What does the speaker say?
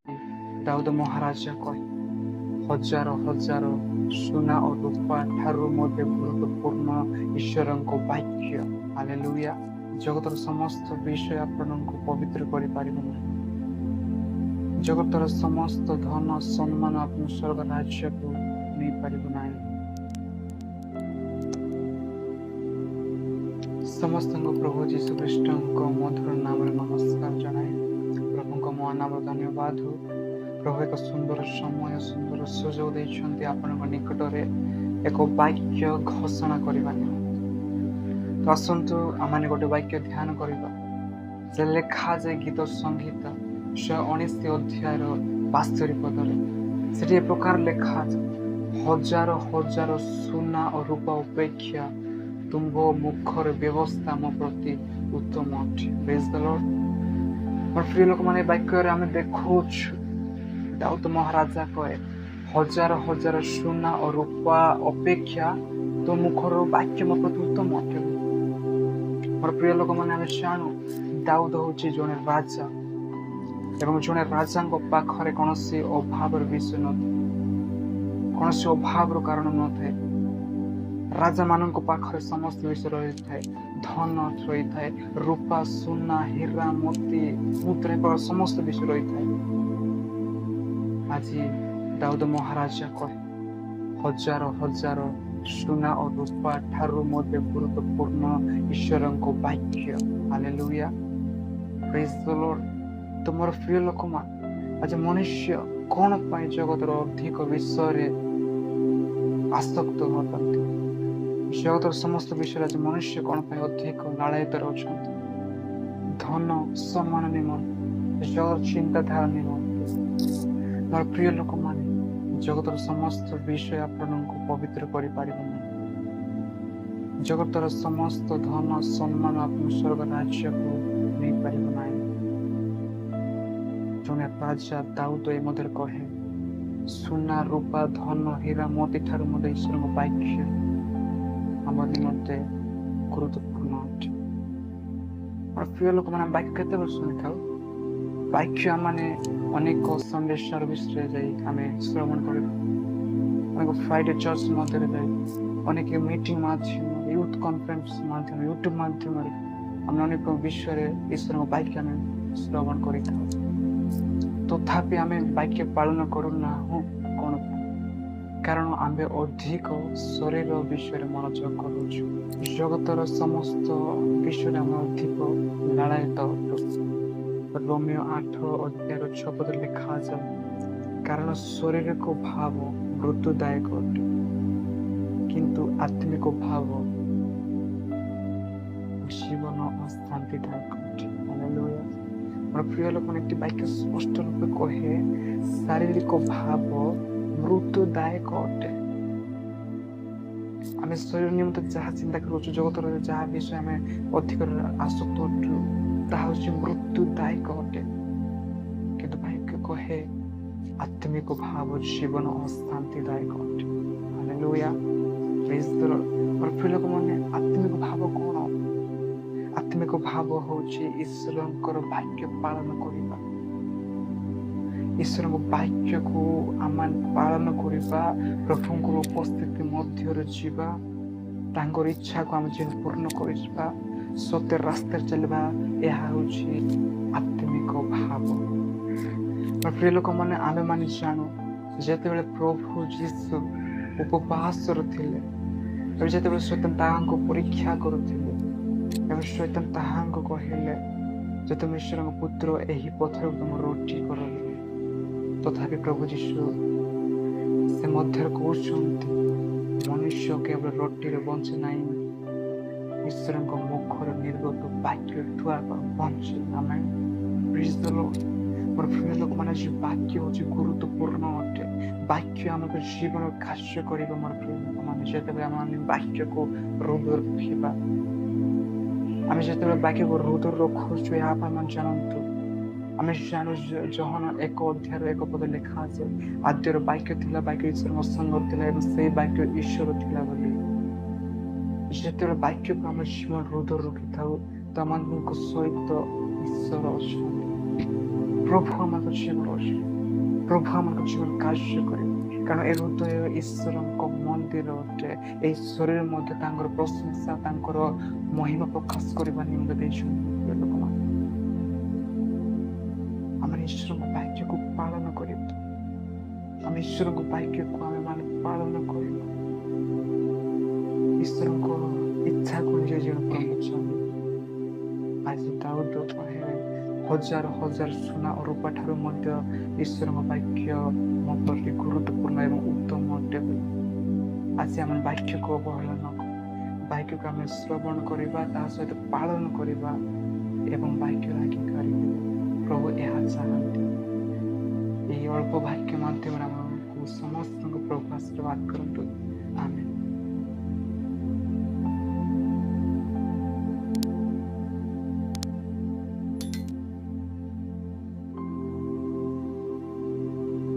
ଦାଉଦ ମହାରାଜା କହେ ହଜାର ହଜାର ସୁନା ଓ ରୂପା ଠାରୁ ମଧ୍ୟ ଗୁରୁତ୍ୱପୂର୍ଣ୍ଣ ଈଶ୍ୱରଙ୍କ ବାକ୍ୟ। ହାଲେଲୁୟା। ଜଗତର ସମସ୍ତ ବିଷୟ ଆପଣଙ୍କୁ ପବିତ୍ର କରିପାରିବ ନାହିଁ। ଜଗତର ସମସ୍ତ ଧନ ସମ୍ମାନ ଆପଣ ସ୍ୱର୍ଗ ରାଜ୍ୟକୁ ନେଇପାରିବ ନାହିଁ। ସମସ୍ତଙ୍କୁ ପ୍ରଭୁ ଯୀଶୁ ଖ୍ରୀଷ୍ଟଙ୍କ ମଧୁର ନାମରେ ନମସ୍କାର ଜଣାଏ। ପ୍ରଭୁଙ୍କ ମହାନାମର ଧନ୍ୟବାଦ ହଉ। ପ୍ରଭୁ ଏକ ସୁନ୍ଦର ସମୟ ସୁନ୍ଦର ସୁଯୋଗ ଦେଇଛନ୍ତି ଆପଣଙ୍କ ନିକଟରେ ଏକ ବାକ୍ୟ ଘୋଷଣା କରିବା ନିମନ୍ତେ। ତ ଆସନ୍ତୁ ଆମେ ଗୋଟେ ବାକ୍ୟ ଧ୍ୟାନ କରିବା। ସେ ଲେଖାଯାଏ ଗୀତ ସଂହିତ 119 ଅଧ୍ୟାୟର 62 ପଦରେ। ସେଠି ଏ ପ୍ରକାର ଲେଖାଯାଏ ହଜାର ହଜାର ସୁନା ଓ ରୂପା ଅପେକ୍ଷା ତୁମ୍ଭ ମୁଖର ବ୍ୟବସ୍ଥା ମୋ ପ୍ରତି ଉତ୍ତମ ଅଟେ। ପ୍ରେଜ୍ ଦ ଲର୍ଡ। ମୋର ପ୍ରିୟ ଲୋକମାନେ, ଏ ବାକ୍ୟରେ ଆମେ ଦେଖୁଛୁ ଦାଉଦ ମହାରାଜା କହେ ହଜାର ହଜାର ସୁନା ଓ ରୂପା ଅପେକ୍ଷା ତୋ ମୁଖର ବାକ୍ୟ ମୋ ପ୍ରତି ଉତ୍ତମ ଅଟେ। ମୋର ପ୍ରିୟ ଲୋକମାନେ, ଆମେ ଜାଣୁ ଦାଉଦ ହେଉଛି ଜଣେ ରାଜା ଏବଂ ଜଣେ ରାଜାଙ୍କ ପାଖରେ କୌଣସି ଅଭାବର ବିଷୟ ନଥାଏ, କୌଣସି ଅଭାବର କାରଣ ନଥାଏ। ରାଜାମାନଙ୍କ ପାଖରେ ସମସ୍ତ ବିଷୟ ରହିଥାଏ, ଧନ ରହିଥାଏ, ରୂପା ସୁନା ହୀରା ମୋତି ମୁଦ୍ରା ସମସ୍ତ ବିଷୟ ରହିଥାଏ। ଆଜି ଦାଉଦ ମହାରାଜା କହେ ହଜାର ହଜାର ସୁନା ଓ ରୂପା ଠାରୁ ମଧ୍ୟ ଗୁରୁତ୍ୱପୂର୍ଣ୍ଣ ଈଶ୍ୱରଙ୍କ ବାକ୍ୟ। ହାଲେଲୁୟା। ପ୍ରେଜ୍ ଦ ଲର୍ଡ। ତ ମୋର ପ୍ରିୟ ଲୋକମାନେ, ଆଜି ମନୁଷ୍ୟ କଣ ପାଇଁ ଜଗତର ଅଧିକ ବିଷୟରେ ଆସକ୍ତ ଅଟନ୍ତି? ଜଗତର ସମସ୍ତ ବିଷୟରେ ଆଜି ମନୁଷ୍ୟ କଣ ପାଇଁ ଅଧିକ ଲାଳାୟିତରେ ଅଛନ୍ତି? ଧନ ସମ୍ମାନ ନିମନ୍ତେ, ଜଗତର ଚିନ୍ତାଧାରା ନିମନ୍ତେ। ମୋର ପ୍ରିୟ ଲୋକମାନେ, ଜଗତର ସମସ୍ତ ବିଷୟ ଆପଣଙ୍କୁ ପବିତ୍ର କରିପାରିବ ନାହିଁ। ଜଗତର ସମସ୍ତ ଧନ ସମ୍ମାନ ଆପଣ ସ୍ୱର୍ଗ ରାଜ୍ୟକୁ ନେଇପାରିବ ନାହିଁ। ଜଣେ ରାଜା ଦାଉଦ ଏ ମଧ୍ୟରେ କହେ ସୁନା ରୂପା ଧନ ହୀରା ମୋତି ଠାରୁ ମଧ୍ୟ ଈଶ୍ୱରଙ୍କ ବାକ୍ୟ ଆମ ନିମନ୍ତେ ଗୁରୁତ୍ୱପୂର୍ଣ୍ଣ ଅଟେ। ମୋର ପ୍ରିୟ ଲୋକମାନେ, ବାକ୍ୟ କେତେବେଳେ ଶୁଣିଥାଉ? ବାକ୍ୟ ମାନେ ଅନେକ ସଣ୍ଡେ ସର୍ଭିସରେ ଯାଇ ଆମେ ଶ୍ରବଣ କରିଥାଉ, ଅନେକ ଫ୍ରାଇଡେ ଚର୍ଚ୍ଚ ମଧ୍ୟରେ ଯାଇ, ଅନେକ ମିଟିଂ ମାଧ୍ୟମରେ, ୟୁଥ୍ କନଫରେନ୍ସ ମାଧ୍ୟମରେ, ୟୁଟ୍ୟୁବ୍ ମାଧ୍ୟମରେ ଆମେ ଅନେକ ବିଷୟରେ ଈଶ୍ୱରଙ୍କ ବାକ୍ୟ ଆମେ ଶ୍ରବଣ କରିଥାଉ। ତଥାପି ଆମେ ବାକ୍ୟ ପାଳନ କରୁନାହୁଁ। କ'ଣ ପାଇଁ? କାରଣ ଆମେ ଅଧିକ ଶରୀର ବିଷୟରେ ମନୋଯୋଗ କରୁଛୁ, ଜଗତର ସମସ୍ତ ବିଷୟରେ ଆମେ ଅଧିକ ଲାଳାୟିତ ଅଟୁ। ରୋମିଓ 8 ଅଧ୍ୟାୟର 6 ପଦରେ ଲେଖାଯାଏ କାରଣ ଶାରୀରିକ ଭାବ ମୃତ୍ୟୁଦାୟକ ଅଟେ, କିନ୍ତୁ ଆତ୍ମିକ ଭାବ ଜୀବନ ଓ ଶାନ୍ତିଦାୟକ ଅଟେ। ହାଲେଲୁୟା। ମୋର ପ୍ରିୟ ଲୋକମାନେ, একটি ବାକ୍ୟ ସ୍ପଷ୍ଟ ରୂପେ କହେ ଶାରୀରିକ ଭାବ ମୃତ୍ୟୁଦାୟକ ଅଟେ। ଆମେ ଶରୀର ନିମନ୍ତେ ଯାହା ଚିନ୍ତା କରୁଛୁ, ଜଗତର ଯାହା ବିଷୟ ଆମେ ଅଧିକ ଆସକ୍ତ ଅଛୁ, ତାହା ହେଉଛି ମୃତ୍ୟୁଦାୟକ ଅଟେ। କିନ୍ତୁ ବାକ୍ୟ କହେ ଆତ୍ମିକ ଭାବ ଜୀବନ ଓ ଶାନ୍ତିଦାୟକ ଅଟେ। ହାଲେଲୁୟା। ପ୍ରେଜ୍ ଦ ଲର୍ଡ। ମୋର ପ୍ରିୟ ଲୋକମାନେ, ଆତ୍ମିକ ଭାବ କ'ଣ? ଆତ୍ମିକ ଭାବ ହେଉଛି ଈଶ୍ୱରଙ୍କର ବାକ୍ୟ ପାଳନ କରିବା। ଈଶ୍ୱରଙ୍କ ବାକ୍ୟକୁ ଆମେ ପାଳନ କରିବା, ପ୍ରଭୁଙ୍କର ଉପସ୍ଥିତି ମଧ୍ୟରେ ଯିବା, ତାଙ୍କର ଇଚ୍ଛାକୁ ଆମେ ଯେମିତି ପୂର୍ଣ୍ଣ କରିଯିବା, ସତ୍ୟ ରାସ୍ତାରେ ଚାଲିବା, ଏହା ହେଉଛି ଆତ୍ମିକ ଭାବ। ପ୍ରିୟ ଲୋକମାନେ, ଆମେମାନେ ଜାଣୁ ଯେତେବେଳେ ପ୍ରଭୁ ଯୀଶୁ ଉପବାସରେ ଥିଲେ, ଯେତେବେଳେ ଶୈତାନ ତାହାଙ୍କୁ ପରୀକ୍ଷା କରୁଥିଲେ, ଏବଂ ଶୈତାନ ତାହାଙ୍କୁ କହିଲେ ଯେ ତୁମେ ଈଶ୍ୱରଙ୍କ ପୁତ୍ର, ଏହି ପଥରକୁ ତୁମ ରୋଟି କର। ତଥାପି ପ୍ରଭୁ ଯୀଶୁ ସେ ମଧ୍ୟରେ କହୁଛନ୍ତି ମନୁଷ୍ୟ କେବଳ ରୋଟିରେ ବଞ୍ଚେ ନାହିଁ, ଈଶ୍ୱରଙ୍କ ମୁଖର ନିର୍ଗତ ବାକ୍ୟ ଦ୍ୱାରା ବଞ୍ଚେ। ଆମେ ପ୍ରେଜ୍ ଦ ଲର୍ଡ। ମୋର ପ୍ରିୟ ଲୋକମାନେ, ଯେ ବାକ୍ୟ ହେଉଛି ଗୁରୁତ୍ୱପୂର୍ଣ୍ଣ ଅଟେ। ବାକ୍ୟ ଆମକୁ ଜୀବନ କାର୍ଯ୍ୟ କରିବ। ମୋର ପ୍ରିୟ ଲୋକମାନେ, ଯେତେବେଳେ ଆମେ ବାକ୍ୟକୁ ହୃଦୟରେ ରଖିବା, ଆମେ ଯେତେବେଳେ ବାକ୍ୟକୁ ହୃଦୟରେ ରଖୁଛୁ, ଏହା ପାଇଁ ଜାଣନ୍ତୁ, ଆମେ ଜାଣୁ ଯୋହନ 1 ଅଧ୍ୟାୟର 1 ପଦ ଲେଖା ଅଛି ଆଦ୍ୟର ବାକ୍ୟ ଥିଲା, ବାକ୍ୟ ଈଶ୍ୱରଙ୍କ ସଙ୍ଗରେ ଥିଲା ଏବଂ ସେଇ ବାକ୍ୟ ଈଶ୍ୱର ଥିଲା ବୋଲି। ଯେତେବେଳେ ବାକ୍ୟକୁ ଆମେ ଜୀବନ ହୃଦୟରେ ରଖିଥାଉ, ତ ଆମମାନଙ୍କ ସହିତ ଈଶ୍ୱର ଅଛନ୍ତି। प्रभु आम जीवन अच्छे प्रभु आम जीवन कार्य कर कारण ए हृदय ईश्वर मंदिर अटे ये शरीर मध्य प्रशंसा महिमा प्रकाश करने निम्न लोक आम ईश्वर वाक्य को पालन कर ईश्वर वाक्य को आम मान पालन कर ईश्वर इच्छा को निज जीवन चाहूँ आज दाऊद हजार हजार सुना और रूपा ठारू ईश्वर वाक्य मो प्रति गुरुत्वपूर्ण एवं उत्तम अटे आज आम वाक्य को अवहेला न वाक्य को आम श्रवण करवा सहित पालन करवा एवं वाक्य लागି प्रभु यह चाहती ये अल्प वाक्य माध्यम समस्त प्रभु आशीर्वाद करंतु आमेन।